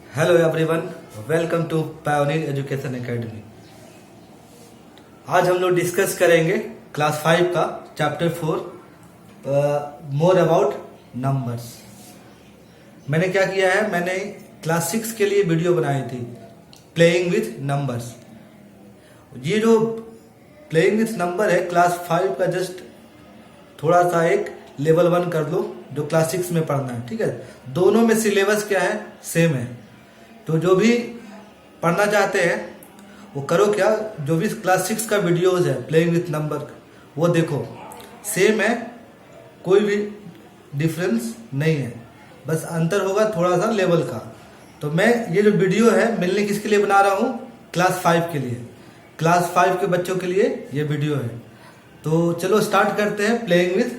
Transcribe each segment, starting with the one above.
Hello everyone, welcome to Pioneer Education Academy. आज हम लोग डिस्कस करेंगे क्लास 5 का चैप्टर 4 मोर अबाउट नंबर्स। मैंने क्या किया है, मैंने क्लास 6 के लिए वीडियो बनाई थी प्लेइंग विथ नंबर्स। ये जो प्लेइंग विथ नंबर है क्लास 5 का जस्ट थोड़ा सा एक लेवल 1 कर लो जो क्लास 6 में पढ़ना है। ठीक है, दोनों में सिलेबस क्या है, सेम है। तो जो भी पढ़ना चाहते हैं वो करो क्या, जो भी क्लास 6 का वीडियोस है प्लेइंग विथ नंबर वो देखो, सेम है, कोई भी डिफरेंस नहीं है, बस अंतर होगा थोड़ा सा लेवल का। तो मैं ये जो वीडियो है मिलने किसके लिए बना रहा हूँ, क्लास 5 के लिए, क्लास 5 के बच्चों के लिए ये वीडियो है। तो चलो स्टार्ट करते हैं playing with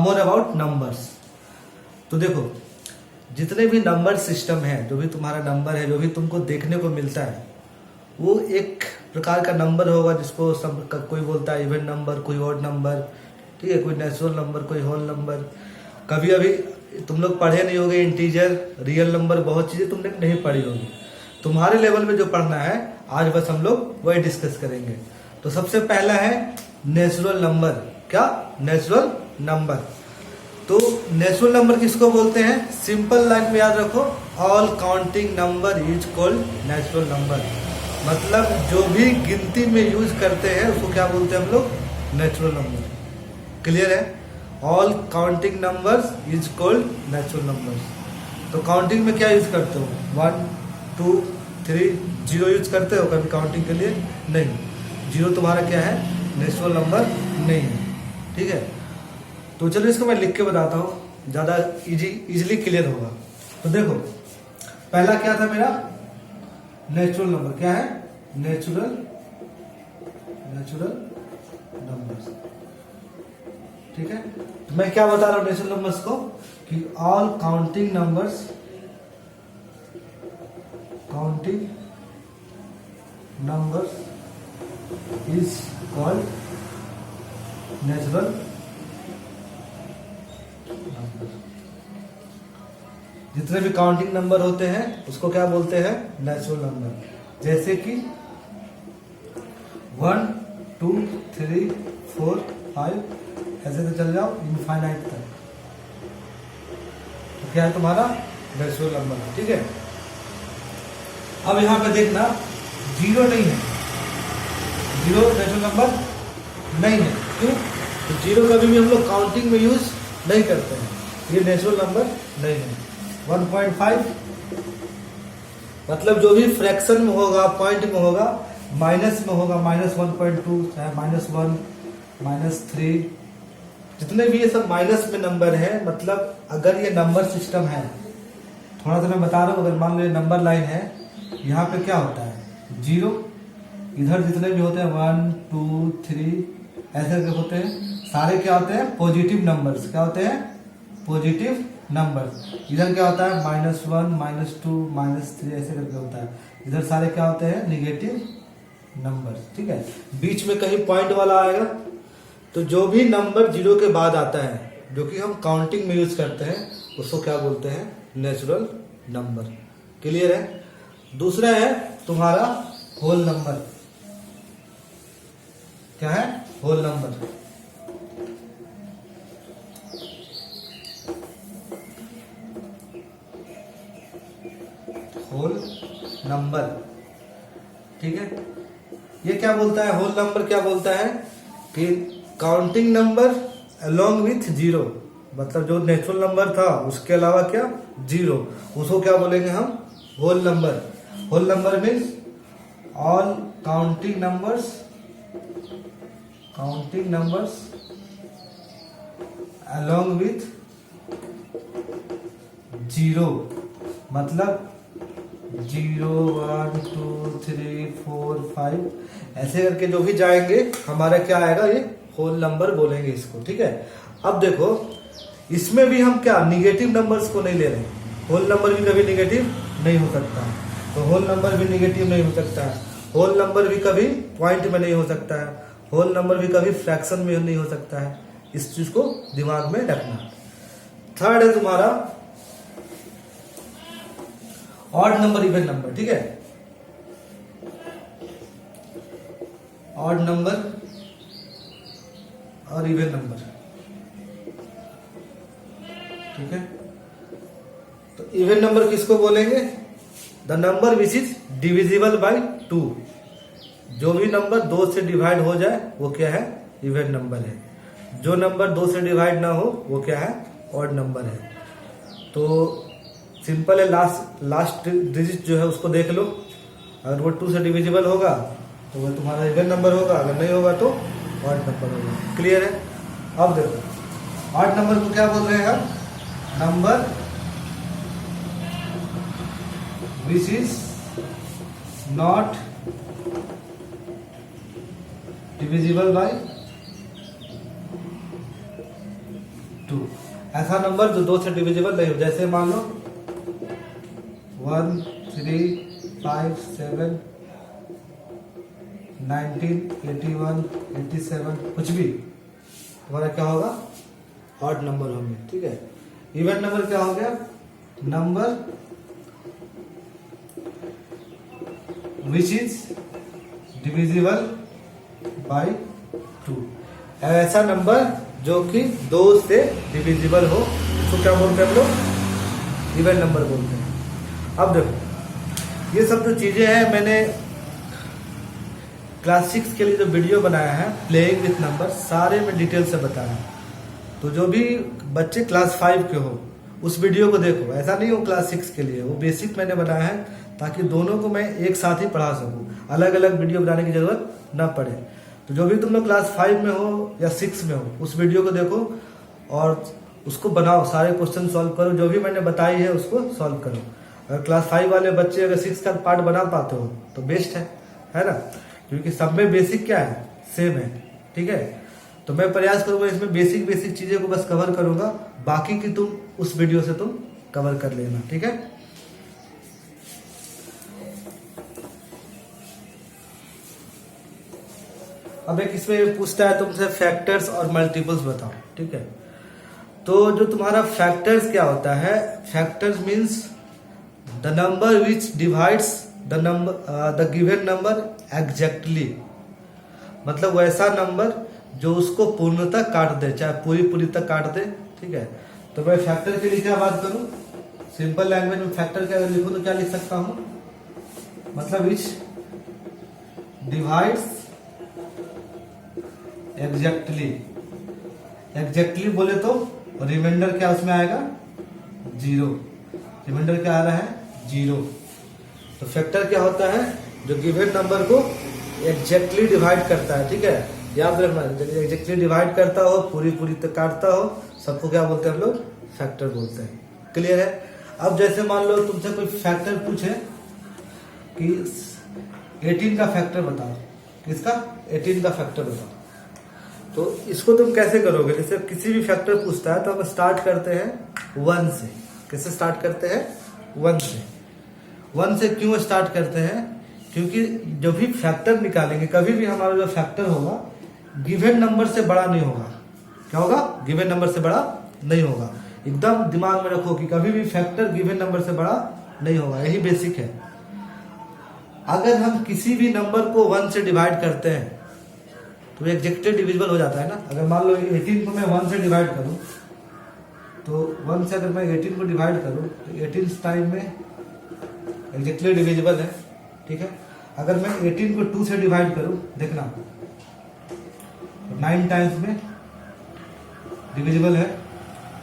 more about numbers. तो देखो, जितने भी नंबर सिस्टम है, जो भी तुम्हारा नंबर है, जो भी तुमको देखने को मिलता है, वो एक प्रकार का नंबर होगा जिसको सब कोई बोलता है इवन नंबर, कोई ऑड नंबर, ठीक है, कोई नेचुरल नंबर, कोई होल नंबर। कभी अभी तुम लोग पढ़े नहीं होगे इंटीजर, रियल नंबर, बहुत चीजें तुमने नहीं पढ़ी होगी। तुम्हारे लेवल में जो पढ़ना है आज बस हम लोग वही डिस्कस करेंगे। तो सबसे पहला है नेचुरल नंबर। क्या? Natural number. तो नेचुरल नंबर किसको बोलते हैं? सिंपल लाइन में याद रखो, all counting number is called natural number. मतलब जो भी गिनती में यूज करते हैं उसको क्या बोलते हैं हम लोग? Natural number. क्लियर है? All counting numbers is called natural numbers. तो काउंटिंग में क्या यूज करते हो? 1 2 3 0 यूज करते हो कभी काउंटिंग के लिए? नहीं, जीरो तुम्हारा क्या है? नेचुरल नंबर नहीं है। ठीक है, तो चलो इसको मैं लिख के बताता हूँ, ज्यादा इजीली क्लियर होगा। तो देखो, पहला क्या था मेरा? Natural number. क्या है? Natural numbers. ठीक है, तो मैं क्या बता रहा हूँ नेचुरल नंबर्स को कि all counting numbers is called natural. जितने भी काउंटिंग नंबर होते हैं उसको क्या बोलते हैं? Natural number. जैसे कि 1 2 3 4 5 ऐसे तो चल जाओ इनफाइनाइट तक, तो क्या है तुम्हारा? Natural number. ठीक है, अब यहां पे देखना, जीरो नहीं है, जीरो नेचुरल नंबर नहीं है। क्यों? तो जीरो कभी भी हम लोग काउंटिंग में यूज नहीं करते हैं, ये नेचुरल नंबर नहीं है। 1.5 मतलब जो भी फ्रैक्शन में होगा, पॉइंट में होगा, माइनस में होगा, -1.2 चाहे -1 -3, जितने भी ये सब माइनस में नंबर है, मतलब अगर ये नंबर सिस्टम है, थोड़ा सा मैं बता रहा हूँ, अगर मान लो ये नंबर लाइन है, यहाँ पे क्या होता है? 0, इधर जितने भी होते हैं 1 2 3 ऐसे करके होते हैं, सारे क्या होते हैं? Positive numbers. क्या होते हैं? Positive numbers. इधर क्या होता है? -1 -2 -3 ऐसे करके होता है। इधर सारे क्या होते हैं? Negative numbers. ठीक है, बीच में कहीं पॉइंट वाला आएगा। तो जो भी नंबर जीरो के बाद आता है, जो कि हम काउंटिंग में यूज करते हैं, उसको क्या बोलते हैं? Natural number. क्लियर है? दूसरा है तुम्हारा होल नंबर। क्या है? Whole number. Whole number. ठीक है, ये क्या बोलता है? होल नंबर क्या बोलता है कि counting number along with zero, मतलब जो नेचुरल नंबर था उसके अलावा क्या? जीरो, उसको क्या बोलेंगे हम? Whole number. Whole number means all counting numbers along with zero, मतलब 0 1 2 3 4 5 ऐसे करके जो भी जाएंगे हमारा क्या आएगा? ये होल नंबर बोलेंगे इसको। ठीक है, अब देखो, इसमें भी हम क्या निगेटिव नंबर्स को नहीं ले रहे। होल नंबर भी कभी निगेटिव नहीं हो सकता, तो होल नंबर भी निगेटिव नहीं हो सकता है। होल नंबर भी कभी पॉइंट में नहीं हो सकता है। होल नंबर भी कभी फ्रैक्शन में नहीं हो सकता है। इस चीज को दिमाग में रखना। थर्ड है तुम्हारा ऑड नंबर इवन नंबर, ठीक है, ऑड नंबर और इवन नंबर, ठीक है। तो इवन नंबर किसको बोलेंगे? The number which is divisible by 2। जो भी नंबर 2 से डिवाइड हो जाए वो क्या है? इवन नंबर है। जो नंबर 2 से डिवाइड ना हो वो क्या है? ऑड नंबर है। तो सिंपल है, लास्ट डिजिट जो है उसको देख लो, अगर वो 2 से डिविजिबल होगा तो वो तुम्हारा इवन नंबर होगा, अगर नहीं होगा तो ऑड नंबर होगा। क्लियर है? अब देखो ऑड नंबर को क्या बोल रहे हैं हम? Number which is not divisible by 2। ऐसा नंबर जो 2 से डिविजिबल नहीं हो, जैसे मान लो 1 3 5 7 19 81 87 कुछ भी तुम्हारा क्या होगा? ऑड नंबर होंगे, ठीक है। इवन नंबर क्या हो गया? Number which is divisible by 2। ऐसा नंबर जो कि 2 से डिविजिबल हो उसको क्या बोलते हैं हम लोग? इवन नंबर बोलते हैं। अब देखो ये सब जो चीजें हैं मैंने क्लास 6 के लिए जो वीडियो बनाया है प्लेइंग विथ नंबर, सारे में डिटेल से बताया। तो जो भी बच्चे क्लास 5 के हो उस वीडियो को देखो, ऐसा नहीं हो क्लास 6 के लिए, वो बेसिक मैंने बनाया है ताकि दोनों को मैं एक साथ ही पढ़ा सकूं, अलग अलग वीडियो बनाने की जरूरत ना पड़े। तो जो भी तुम लोग क्लास 5 में हो या 6 में हो उस वीडियो को देखो और उसको बनाओ, सारे क्वेश्चन सॉल्व करो, जो भी मैंने बताई है उसको सॉल्व करो। अगर क्लास 5 वाले बच्चे अगर 6 का पार्ट बना पाते हो तो बेस्ट है ना, क्योंकि सब में बेसिक क्या है? सेम है, ठीक है। तो मैं प्रयास करूंगा इसमें बेसिक चीजें को बस कवर करूंगा, बाकी की तुम उस वीडियो से तुम कवर कर लेना, ठीक है। अब एक इसमें पूछता है तुमसे फैक्टर्स और मल्टीपल्स बताओ, ठीक है। तो जो तुम्हारा फैक्टर्स क्या होता है? Factors means the number which divides the given number exactly, मतलब वैसा नंबर जो उसको पूर्णतः काट दे, चाहे पूरी तक काट दे, ठीक है। तो मैं फैक्टर के लिए क्या बात करूं? सिंपल लैंग्वेज में फैक्टर क्या लिखूं तो क्या लिख सकता हूं? मतलब विच डिवाइड्स एग्जैक्टली बोले तो रिमाइंडर क्या उसमें आएगा? 0। रिमाइंडर क्या आ रहा है? 0। तो फैक्टर क्या होता है? जो गिवन नंबर को एग्जैक्टली डिवाइड करता है, ठीक है। याद रखना, एग्जैक्टली डिवाइड करता हो, पूरी तक काटता हो, सबको क्या बोलते हैं हम लोग? फैक्टर बोलते हैं। क्लियर है? अब जैसे मान लो तुमसे कोई फैक्टर पूछे कि 18 का फैक्टर बताओ, किसका? 18 का फैक्टर बताओ, तो इसको तुम कैसे करोगे? जैसे किसी भी फैक्टर पूछता है तो हम स्टार्ट करते हैं 1 से। कैसे स्टार्ट करते हैं? 1 से। 1 से क्यों स्टार्ट करते हैं? क्योंकि जो भी फैक्टर निकालेंगे, कभी भी हमारा जो फैक्टर होगा गिवन नंबर से बड़ा नहीं होगा। क्या होगा? गिवन नंबर से बड़ा नहीं होगा। एकदम दिमाग में रखो कि कभी भी फैक्टर गिवन नंबर से बड़ा नहीं होगा, यही बेसिक है। अगर हम किसी भी नंबर को 1 से डिवाइड करते हैं तो एग्जैक्टली डिविजिबल हो जाता है ना। अगर मान लो 18 को मैं 1 से डिवाइड करूं तो 1 से अगर मैं 18 को डिवाइड करूं तो 18 टाइम में एग्जैक्टली डिविजिबल है, ठीक है। अगर मैं 18 को 2 से डिवाइड करूं, देखना तो 9 टाइम्स में डिविजिबल है।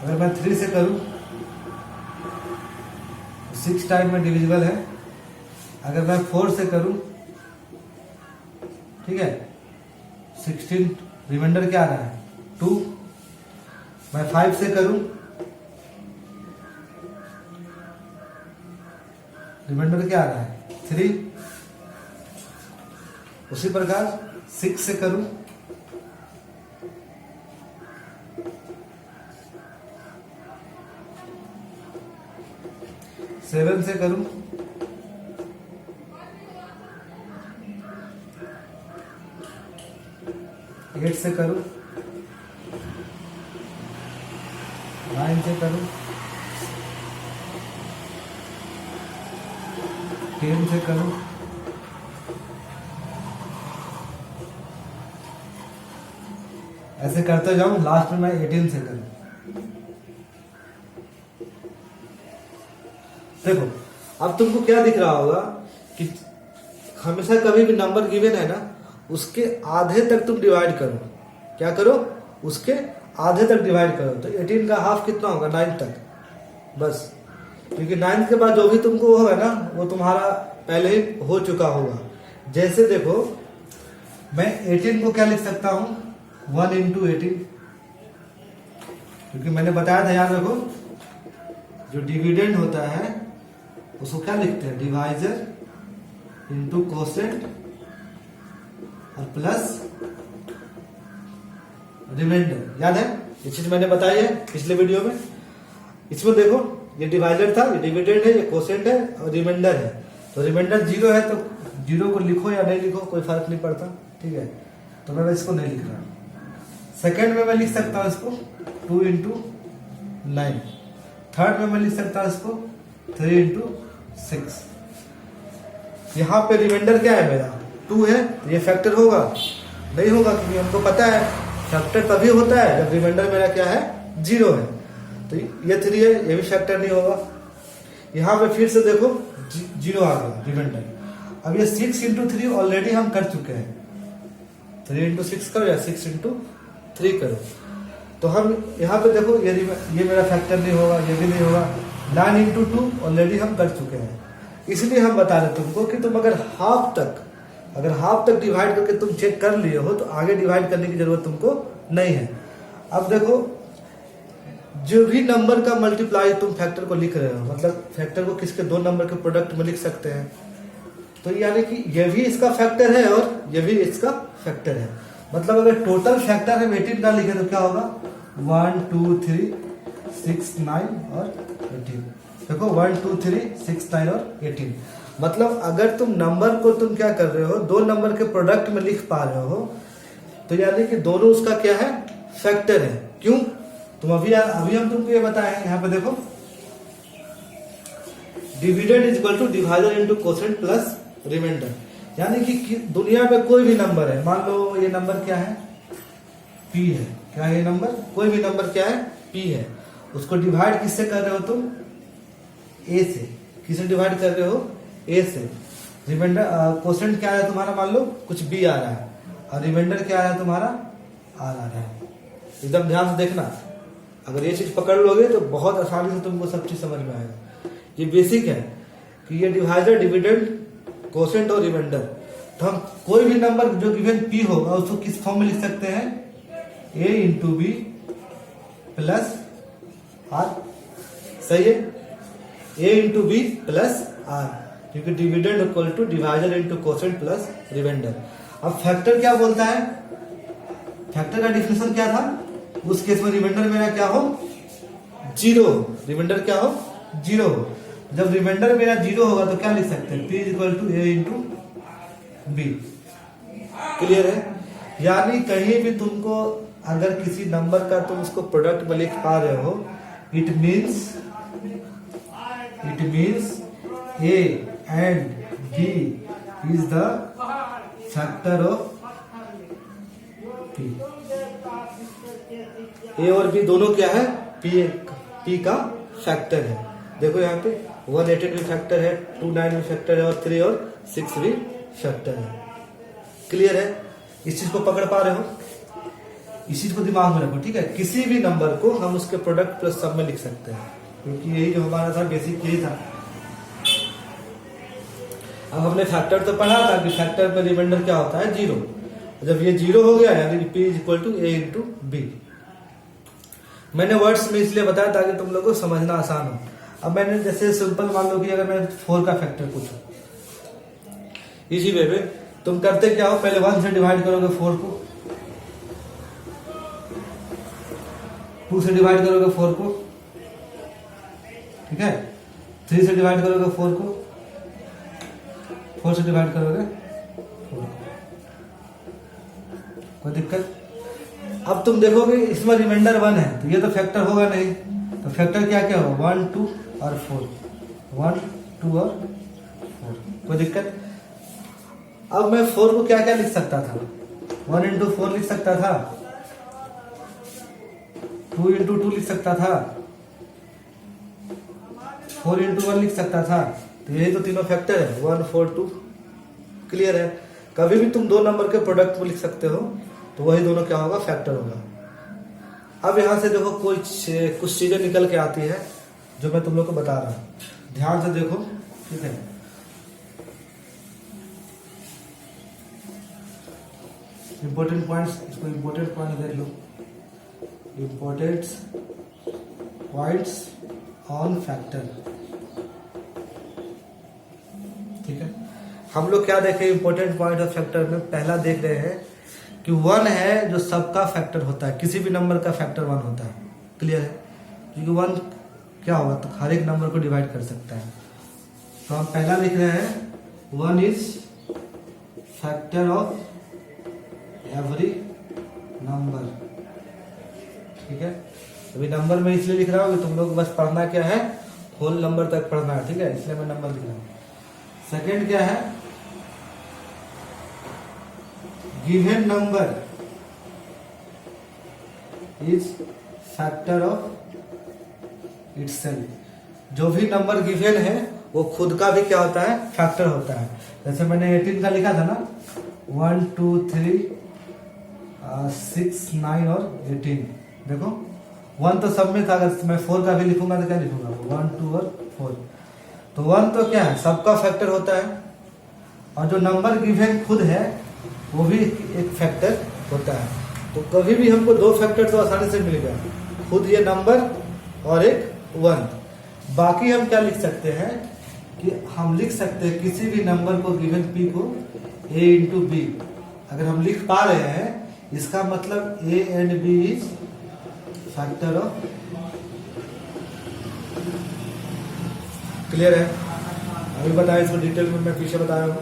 अगर मैं 3 से करूं तो 6 टाइम में डिविजिबल है। अगर मैं 4 से करूं, ठीक है, 16 रिमाइंडर क्या आ रहा है? 2। मैं 5 से करूं, रिमाइंडर क्या आ रहा है? 3। उसी प्रकार 6 से करूं, 7 से करूं, 8 से करूं, 9 से करूं, 10 से करो, ऐसे करते जाऊं, लास्ट में मैं 18 से करूं। देखो अब तुमको क्या दिख रहा होगा कि हमेशा कभी भी नंबर गिवन है ना, उसके आधे तक तुम डिवाइड करो। क्या करो? उसके आधे तक डिवाइड करो। तो 18 का हाफ कितना होगा? 9 तक, बस। क्योंकि 9 के बाद जो भी तुमको होगा ना, वो तुम्हारा पहले ही हो चुका होगा। जैसे देखो, मैं 18 को क्या लिख सकता हूं? 1 इंटू 18, क्योंकि मैंने बताया था, याद रखो, जो डिविडेंड होता है उसको क्या लिखते हैं? डिवाइजर इंटू कोसेंट और प्लस रिमाइंडर। याद है? ये चीज मैंने बताई है पिछले वीडियो में। इसमें देखो, ये डिवाइजर था, ये डिविडेंड है, ये कोसेंट है और रिमाइंडर है। तो रिमाइंडर 0 है तो 0 को लिखो या नहीं लिखो कोई फर्क नहीं पड़ता, ठीक है। तो मैं इसको नहीं लिख रहा। सेकेंड में मैं लिख सकता हूं इसको 2 इंटू 9। थर्ड में मैं लिख सकता हूं इसको 3 इंटू 6। यहाँ पे रिमाइंडर क्या है मेरा? 2 है, तो ये फैक्टर होगा? नहीं होगा, क्योंकि हमको पता है फैक्टर तभी होता है जब रिमाइंडर मेरा क्या है? 0 है। तो ये 3 है, ये भी फैक्टर नहीं होगा। यहाँ पे फिर से देखो 0 आ गया रिमाइंडर। अब ये 6 इंटू 3 ऑलरेडी हम कर चुके हैं। 3 इंटू 6 करो या 6 इंटू 3 करो। तो हम यहाँ पे देखो, ये मेरा फैक्टर नहीं होगा, ये भी नहीं होगा। 9 इंटू 2 ऑलरेडी हम कर चुके हैं। इसलिए हम बता रहे तुमको कि तुम अगर हाफ तक डिवाइड करके तुम चेक कर लिए हो तो आगे डिवाइड करने की जरूरत तुमको नहीं है। अब देखो, जो भी नंबर का मल्टीप्लाई तुम फैक्टर को लिख रहे हो, मतलब फैक्टर को किसके 2 नंबर के प्रोडक्ट में लिख सकते हैं। तो यानी कि ये भी इसका फैक्टर है और ये भी इसका फैक्टर है। मतलब अगर टोटल फैक्टर हम 18 का लिखे तो क्या होगा? 1 2 3 6 9 और 18। देखो 1 2 3 6 9 और 18। मतलब अगर तुम नंबर को तुम क्या कर रहे हो, 2 नंबर के प्रोडक्ट में लिख पा रहे हो, तो यानी कि दोनों उसका क्या है? फैक्टर है। क्यों? तुम अभी हम तुमको ये बताए हैं। यहाँ पे देखो, dividend is equal to divisor into quotient plus remainder. यानी कि दुनिया में कोई भी नंबर है, मान लो ये नंबर क्या है? P है। क्या है ये नंबर? कोई भी नंबर क्या है? P है। उसको डिवाइड किससे कर रहे हो तुम? A से। किससे डिवाइड कर रहे हो? A से। रिमाइंडर कोसेंट क्या है तुम्हारा? मान लो कुछ B आ रहा है और रिमाइंडर क्या है तुम्हारा? R आ रहा है। एकदम ध्यान से देखना, अगर ये चीज पकड़ लोगे तो बहुत आसानी से तुमको सब चीज समझ में आएगा। ये बेसिक है कि ये डिवाइजर, डिविडेंड, कोसेंट और रिमाइंडर। तो हम कोई भी नंबर जो गिवन P होगा उसको किस फॉर्म में लिख सकते हैं? A into B plus R। सही है? A into B plus R, क्योंकि dividend equal to divisor into quotient plus remainder. अब फैक्टर क्या बोलता है? फैक्टर का डिफिनेशन क्या था? उस केस में रिमाइंडर मेरा क्या हो? 0। रिमाइंडर क्या हो? 0 हो। जब रिमाइंडर मेरा 0 होगा तो क्या लिख सकते हैं? P is equal to A into B. Clear है? यानी कहीं भी तुमको अगर किसी नंबर का तुम उसको प्रोडक्ट में लिख पा रहे हो, it means A and B is the factor of P। A और B दोनों क्या है? P का फैक्टर है। देखो यहाँ पे 118 भी फैक्टर है, 29 भी फैक्टर है और 3 और 6 भी फैक्टर है। क्लियर है? इस चीज को पकड़ पा रहे हो? इस चीज को दिमाग में रखो, ठीक है। किसी भी नंबर को हम उसके प्रोडक्ट प्लस सम में लिख सकते हैं, क्योंकि यही जो हमारा था, बेसिक यही था। अब हमने फैक्टर तो पढ़ा था कि फैक्टर में रिमाइंडर क्या होता है? 0। जब ये 0 हो गया यानी P is equal to A into B. मैंने वर्ड्स में इसलिए बताया ताकि तुम लोगों को समझना आसान हो। अब मैंने जैसे सिंपल मान लो कि अगर मैं 4 का फैक्टर पूछूं, इसी वे में तुम करते क्या हो? पहले 1 से डिवाइड करोगे 4 को, 2 से डिवाइड करोगे 4 को, ठीक है। 3 से डिवाइड करोगे 4 को, 4 से डिवाइड करोगे 4 को। कोई दिक्कत? अब तुम देखोगे इसमें रिमाइंडर 1 है तो ये तो फैक्टर होगा नहीं, तो फैक्टर क्या क्या होगा? 1 2 और 4, 1 2 और 4। कोई दिक्कत? अब मैं 4 को क्या क्या लिख सकता था? 1 इंटू 4 लिख सकता था, 2 इंटू 2 लिख सकता था, 4 इंटू 1 लिख सकता था। तो यही तो तीनों फैक्टर है, 1 4 2। क्लियर है? कभी भी तुम दो नंबर के प्रोडक्ट को लिख सकते हो, तो वही दोनों क्या होगा? फैक्टर होगा। अब यहां से देखो कुछ चीजें निकल के आती है जो मैं तुम लोग को बता रहा हूं, ध्यान से देखो। ठीक है, इंपॉर्टेंट पॉइंट्स, इसको इंपॉर्टेंट पॉइंट देख लो। Important points on factor. ठीक है, हम लोग क्या देखे इंपॉर्टेंट पॉइंट ऑफ फैक्टर में? पहला देख रहे हैं कि 1 है जो सबका फैक्टर होता है, किसी भी नंबर का फैक्टर 1 होता है। क्लियर है? क्योंकि 1 क्या होगा? तो हर एक नंबर को डिवाइड कर सकता है। तो हम पहला लिख रहे हैं 1 is factor of every number. ठीक है, अभी नंबर में इसलिए लिख रहा हूं कि तुम लोग बस पढ़ना क्या है? होल नंबर तक पढ़ना है। ठीक है, इसलिए मैं नंबर लिख रहा हूं। सेकेंड क्या है? Given number is factor of itself. जो भी नंबर गिवन है वो खुद का भी क्या होता है? फैक्टर होता है। जैसे मैंने 18 का लिखा था ना, 1 2 3 6 9 और 18। देखो 1 तो सब में था, अगर मैं 4 का भी लिखूंगा तो क्या लिखूंगा? 1 2 और 4। तो 1 तो क्या है? सबका फैक्टर होता है। और जो नंबर गिवन खुद है वो भी एक फैक्टर होता है। तो कभी भी हमको दो फैक्टर तो आसानी से मिल गया, खुद ये नंबर और एक 1। बाकी हम क्या लिख सकते हैं कि हम लिख सकते हैं किसी भी नंबर को गिवन p को a इंटू बी। अगर हम लिख पा रहे हैं, इसका मतलब a and b is factor of. Clear है? अभी बताया इसको डिटेल में, मैं पीछे बताया हूँ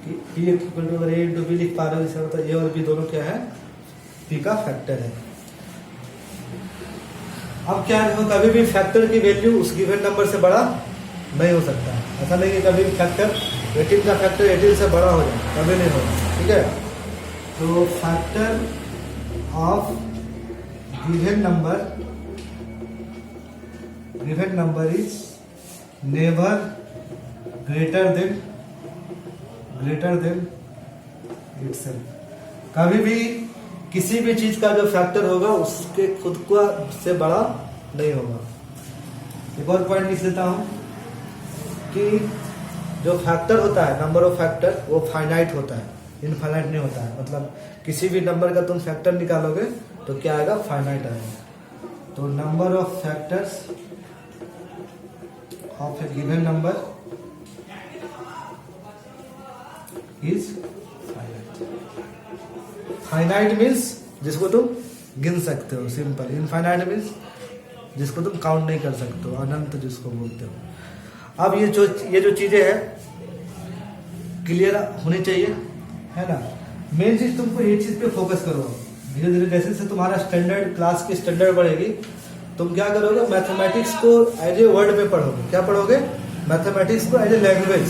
कि p इक्वल टू अगर a इंटू बी लिख पा रहे हो, इसका मतलब a और b दोनों क्या है? p का फैक्टर है। अब क्या है, कभी भी फैक्टर की वैल्यू उस गिवन नंबर से बड़ा नहीं हो सकता है। ऐसा नहीं कि कभी भी फैक्टर 18 का फैक्टर 18 से बड़ा हो जाए, कभी नहीं होगा। ठीक है, तो factor of given number is never greater than itself. कभी भी किसी भी चीज का जो फैक्टर होगा उसके खुद का से बड़ा नहीं होगा। एक और पॉइंट लिख देता हूं कि जो फैक्टर होता है, नंबर ऑफ फैक्टर, वो फाइनाइट होता है, इनफाइनाइट नहीं होता है। मतलब किसी भी नंबर का तुम फैक्टर निकालोगे तो क्या आएगा? फाइनाइट आएगा। तो number of factors of A given number is finite means जिसको तुम गिन सकते हो, सिंपल। इनफाइनाइट मीन्स जिसको तुम काउंट नहीं कर सकते हो, अनंत जिसको बोलते हो। अब ये जो चीजें हैं क्लियर होनी चाहिए, है ना। मेन चीज तुमको एक चीज पे फोकस करो। धीरे धीरे जैसे से तुम्हारा स्टैंडर्ड, क्लास की स्टैंडर्ड बढ़ेगी, तुम क्या करोगे? मैथमेटिक्स को एज ए वर्ड में पढ़ोगे। क्या पढ़ोगे? मैथमेटिक्स को एज ए लैंग्वेज।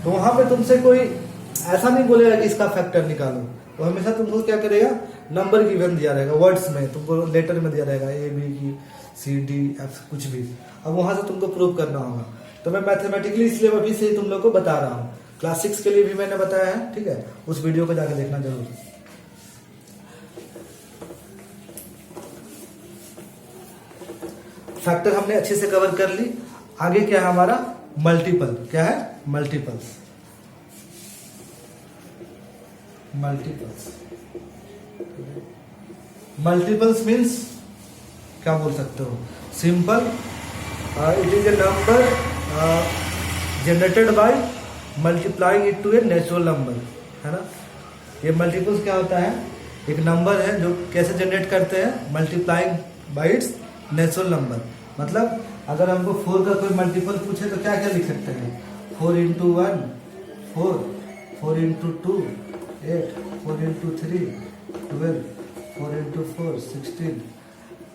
तो वहां पे तुमसे कोई ऐसा नहीं बोलेगा कि इसका फैक्टर निकालो। वो हमेशा तुमको क्या करेगा? नंबर गिवन दिया रहेगा, वर्ड्स में तुमको लेटर में दिया रहेगा, ए बी की सी डी एफ कुछ भी। अब वहां से तुमको प्रूव करना होगा। तो मैं मैथमेटिकली इसलिए अभी से तुम लोग को बता रहा हूँ। क्लास 6 के लिए भी मैंने बताया है, ठीक है, उस वीडियो को जाके देखना जरूर। फैक्टर हमने अच्छे से कवर कर ली। आगे क्या है हमारा? मल्टीपल। क्या है? मल्टीपल्स। मल्टीपल्स मीन्स क्या बोल सकते हो? Simple, it is a number generated by multiplying it to a natural number, है ना। ये मल्टीपल्स क्या होता है? एक नंबर है जो कैसे जनरेट करते हैं? Multiplying by it's natural number. मतलब अगर हमको 4 का कोई मल्टीपल पूछे तो क्या क्या लिख सकते हैं? 4 इंटू 1 4, 4 इंटू 2 8, 4 इंटू 3 12, 4 इंटू 4 16,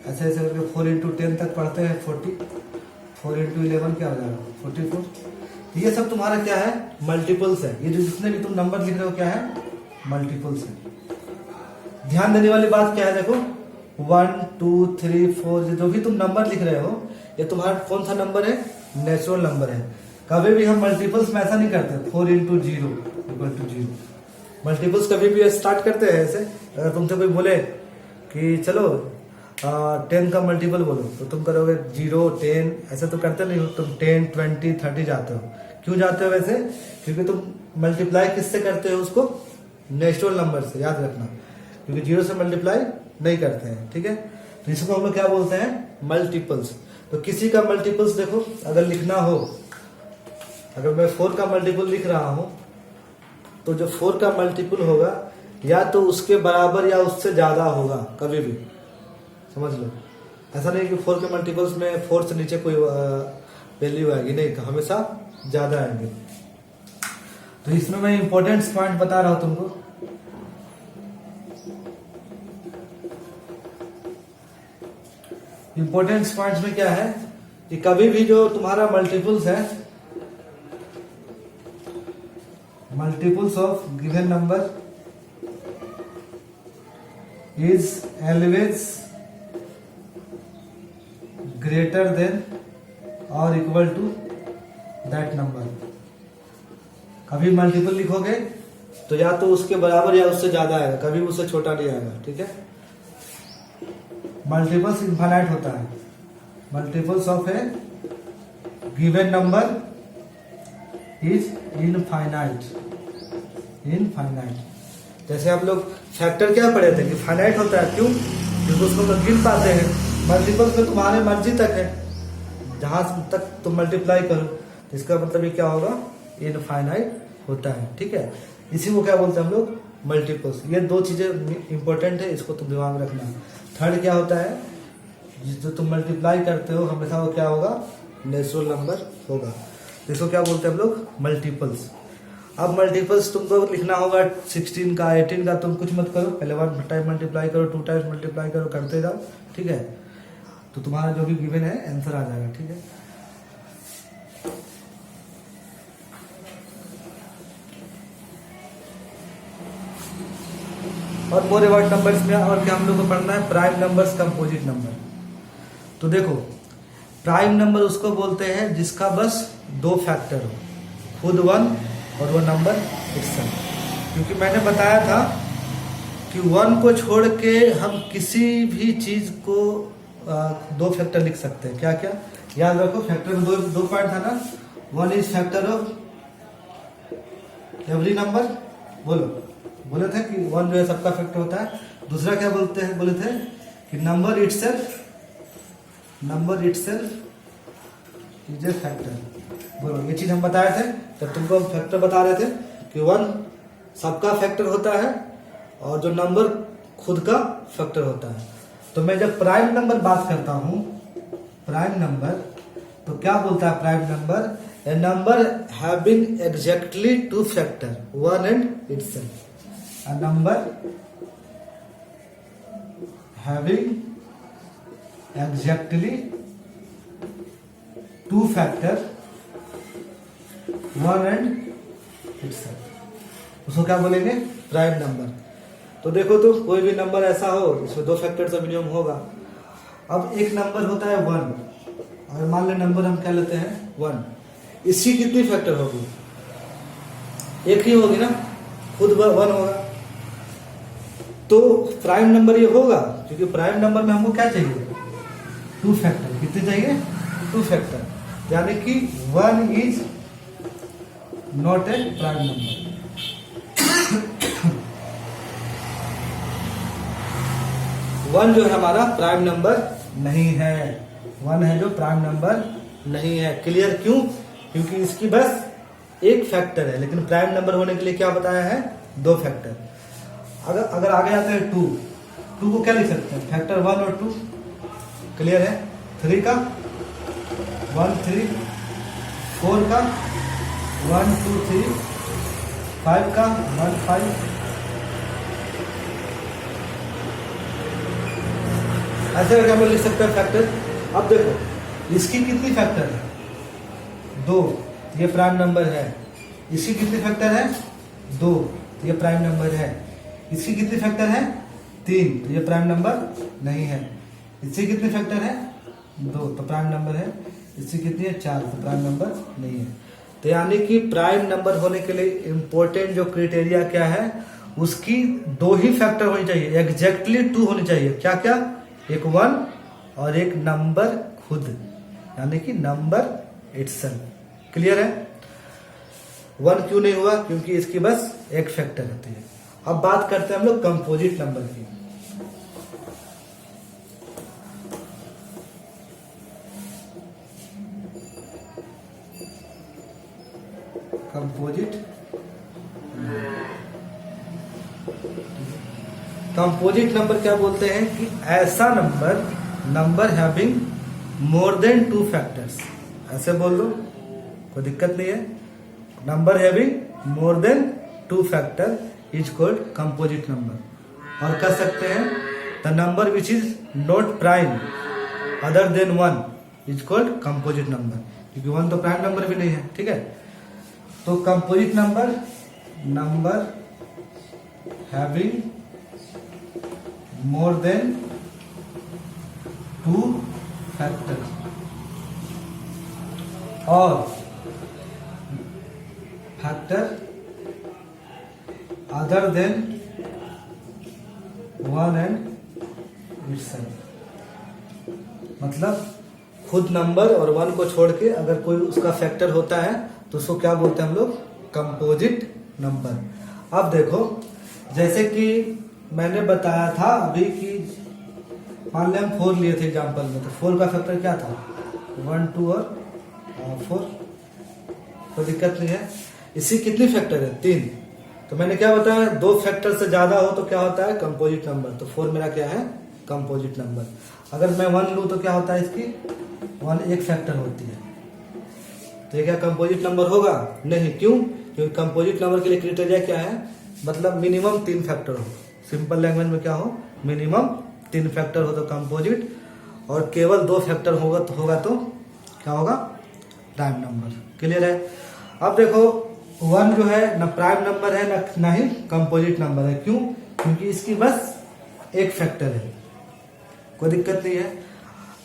ऐसे ऐसे करके 4 इंटू 10 तक पढ़ते हैं 40, 4 इंटू 11 क्या हो जाएगा? 44। तो ये सब तुम्हारा क्या है, मल्टीपल्स है। ये जो जितने भी तुम नंबर लिख रहे हो क्या है, मल्टीपल्स है। ध्यान देने वाली बात क्या है, देखो 1 2 3 4 जो भी तुम नंबर लिख रहे हो ये तुम्हारा कौन सा नंबर है, नेचुरल नंबर है। कभी भी हम मल्टीपल्स में ऐसा नहीं करते 4 × 0 = 0। मल्टीपल्स कभी भी स्टार्ट करते हैं ऐसे। अगर तुमसे कोई बोले कि चलो 10 का मल्टीपल बोलो तो तुम करोगे 0 10, ऐसे तो करते नहीं हो, तुम 10 20 30 जाते हो। क्यों जाते हो वैसे, क्योंकि तुम मल्टीप्लाई किससे करते हो, उसको नेचुरल नंबर से, याद रखना, क्योंकि 0 से मल्टीप्लाई नहीं करते हैं, ठीक है। तो इसको हम लोग क्या बोलते हैं, मल्टीपल्स। तो किसी का मल्टीपल्स देखो अगर लिखना हो, अगर मैं 4 का मल्टीपल लिख रहा हूं तो जो 4 का मल्टीपल होगा या तो उसके बराबर या उससे ज्यादा होगा, कभी भी समझ लो। ऐसा नहीं कि 4 के मल्टीपल्स में 4 से नीचे कोई वैल्यू आएगी, नहीं, हमेशा ज्यादा आएंगे। तो इसमें मैं इंपॉर्टेंट पॉइंट बता रहा हूं तुमको। इंपॉर्टेंट पॉइंट्स में क्या है कि कभी भी जो तुम्हारा मल्टीपल्स है, multiples of given number is always greater than और इक्वल टू दैट नंबर। कभी मल्टीपल लिखोगे तो या तो उसके बराबर या उससे ज्यादा आएगा, कभी उससे छोटा नहीं आएगा, ठीक है। मल्टीपल्स इनफाइनाइट होता है। Multiples of A given number is infinite. Infinite जैसे आप लोग फैक्टर क्या पढ़े थे कि फाइनाइट होता है, क्यों, क्योंकि उसको हम गिन पाते हैं। मल्टीपल्स में तुम्हारे मर्जी तक है, जहां तक तुम मल्टीप्लाई करो, इसका मतलब ये क्या होगा, इनफाइनाइट होता है, ठीक है। इसी को क्या बोलते हैं हम लोग, मल्टीपल्स। ये दो चीजें इंपॉर्टेंट है, इसको तुम दिमाग में रखना। थर्ड क्या होता है, जो तुम मल्टीप्लाई करते हो हमेशा वो क्या होगा, नेचुरल नंबर होगा। इसको क्या बोलते हैं हम लोग, मल्टीपल्स। अब मल्टीपल्स तुमको लिखना होगा 16 का 18 का, तुम कुछ मत करो, पहले 1 टाइम मल्टीप्लाई करो, 2 टाइम्स मल्टीप्लाई करो, करते जाओ, ठीक है। तो तुम्हारा जो भी गिवन है आंसर आ जाएगा, ठीक है। और मोर अबाउट नंबर्स में और क्या हम लोग को पढ़ना है, प्राइम नंबर्स, कंपोजिट नंबर। तो देखो प्राइम नंबर उसको बोलते हैं जिसका बस 2 फैक्टर हो, खुद 1 और वो नंबर itself। क्योंकि मैंने बताया था कि 1 को छोड़ के हम किसी भी चीज को 2 फैक्टर लिख सकते हैं। क्या क्या याद रखो, फैक्टर में दो पॉइंट था ना, 1 is factor of every number, बोले थे कि 1 जो है सबका फैक्टर होता है। दूसरा क्या बोले थे कि number itself is a factor. बोलो, ये चीज हम बताए थे जब तुमको हम फैक्टर बता रहे थे कि 1 सबका फैक्टर होता है और जो नंबर खुद का फैक्टर होता है। तो मैं जब प्राइम नंबर बात करता हूं, प्राइम नंबर, तो क्या बोलता है prime number, A number having exactly 2 factor 1 and itself. A number having exactly 2 factor 1 and itself, उसको क्या बोलेंगे, प्राइम नंबर। तो देखो तो कोई भी नंबर ऐसा हो इसमें 2 फैक्टर का मिनिमम होगा। अब एक नंबर होता है 1, और मान ले नंबर हम क्या लेते हैं 1, इसकी कितनी फैक्टर होगी, एक ही होगी ना, खुद 1 होगा। तो प्राइम नंबर ये होगा, क्योंकि प्राइम नंबर में हमको क्या चाहिए, 2 फैक्टर। कितने चाहिए, 2 फैक्टर, यानी कि 1 is not a prime number. 1 जो है हमारा प्राइम नंबर नहीं है, 1 है जो प्राइम नंबर नहीं है। क्लियर, क्यों, क्योंकि इसकी बस एक फैक्टर है, लेकिन प्राइम नंबर होने के लिए क्या बताया है, 2 फैक्टर। अगर आगे आते हैं 2 को क्या लिख सकते हैं, फैक्टर 1 और 2। क्लियर है, 3 का 1 3, 4 का 1 2 3, 5 का 1 5, ऐसे करके हम लोग लिख सकते हैं फैक्टर। अब देखो इसकी कितनी फैक्टर है, 2, ये प्राइम नंबर है। इसकी कितने फैक्टर है? 2, तो ये प्राइम नंबर है। इसकी कितने फैक्टर है? 3, तो ये प्राइम नंबर नहीं है। इससे कितने फैक्टर है? 2, तो प्राइम नंबर है। इससे कितनी है? 4, तो प्राइम नंबर नहीं है। तो यानी कि प्राइम नंबर होने के लिए इंपॉर्टेंट जो क्राइटेरिया क्या है, उसकी 2 ही फैक्टर होनी चाहिए, एग्जैक्टली 2 होनी चाहिए। क्या क्या? एक 1 और एक नंबर खुद, यानी कि नंबर इटसेल्फ। क्लियर है? 1 क्यों नहीं हुआ? क्योंकि इसकी बस एक फैक्टर रहती है। अब बात करते हैं हम लोग कंपोजिट नंबर की। कंपोजिट नंबर क्या बोलते हैं कि ऐसा number having more than 2 factors. ऐसे बोल लो, कोई दिक्कत नहीं है। Number having more than 2 factor is called composite number. और कह सकते हैं the number which is not prime other than 1 is called composite number, क्योंकि 1 तो प्राइम नंबर भी नहीं है। ठीक है, तो composite number having more than 2 factor और factor other than 1 and itself. मतलब खुद नंबर और 1 को छोड़ के अगर कोई उसका फैक्टर होता है तो उसको क्या बोलते हैं हम लोग? Composite number. अब देखो, जैसे कि मैंने बताया था अभी कि मान लें हम 4 लिए थे एग्जाम्पल में, तो 4 का फैक्टर क्या था? 1, 2 और 4। कोई दिक्कत नहीं है। इसी कितनी फैक्टर है? 3। तो मैंने क्या बताया? 2 फैक्टर से ज्यादा हो तो क्या होता है? Composite number. तो 4 मेरा क्या है? Composite number. अगर मैं 1 लूं तो क्या होता है? इसकी 1 एक फैक्टर होती है, तो ये क्या कंपोजिट नंबर होगा? नहीं। क्यों? क्योंकि कंपोजिट नंबर के लिए क्राइटेरिया क्या है? मतलब मिनिमम 3 फैक्टर हो। सिंपल लैंग्वेज में क्या हो? मिनिमम 3 फैक्टर हो तो कंपोजिट, और केवल 2 फैक्टर होगा तो क्या होगा? Prime number. क्लियर है? अब देखो 1 जो है ना प्राइम नंबर है ना ही कंपोजिट नंबर है। क्यों? क्योंकि इसकी बस एक फैक्टर है। कोई दिक्कत नहीं है।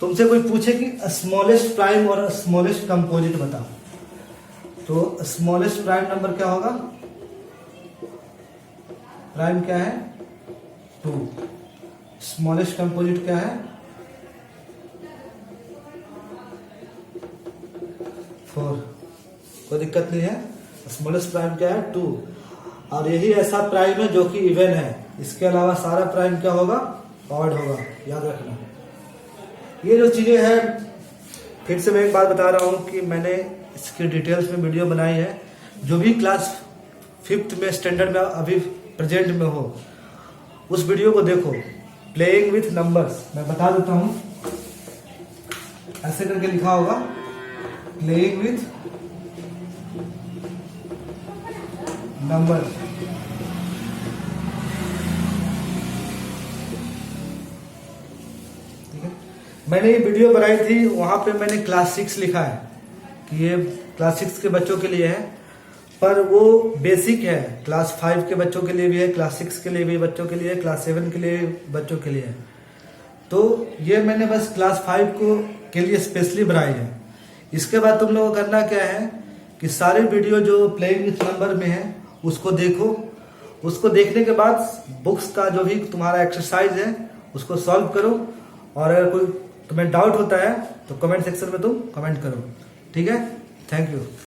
तुमसे कोई पूछे कि स्मॉलेस्ट प्राइम और स्मॉलेस्ट कंपोजिट बताओ, तो स्मॉलेस्ट प्राइम नंबर क्या होगा? प्राइम क्या है? 2। स्मॉलेस्ट कंपोजिट क्या है? 4। कोई दिक्कत नहीं है। स्मॉलेस्ट प्राइम क्या है? 2। और यही ऐसा प्राइम है जो कि इवन है। इसके अलावा सारा प्राइम क्या होगा? ऑड होगा। याद रखना। ये जो चीजें हैं, फिर से मैं एक बात बता रहा हूं कि मैंने इसकी डिटेल्स में वीडियो बनाई है। जो भी क्लास 5th में स्टैंडर्ड में अभी प्रेजेंट में हो, उस वीडियो को देखो। प्लेइंग विथ नंबर्स, मैं बता देता हूं, ऐसे करके लिखा होगा, प्लेइंग विथ नंबर्स। ठीक है, मैंने ये वीडियो बनाई थी, वहां पे मैंने क्लास 6 लिखा है कि ये क्लास 6 के बच्चों के लिए है, पर वो बेसिक है। क्लास 5 के बच्चों के लिए भी है, क्लास 6 के लिए भी बच्चों के लिए, क्लास 7 के लिए बच्चों के लिए है। तो ये मैंने बस क्लास 5 के लिए स्पेशली बनाई है। इसके बाद तुम लोगों को करना क्या है कि सारे वीडियो जो प्लेइंग विथ नंबर में है उसको देखो। उसको देखने के बाद बुक्स का जो भी तुम्हारा एक्सरसाइज है उसको सॉल्व करो, और अगर कोई तुम्हें डाउट होता है तो कमेंट सेक्शन में तुम कमेंट करो। ठीक है, थैंक यू।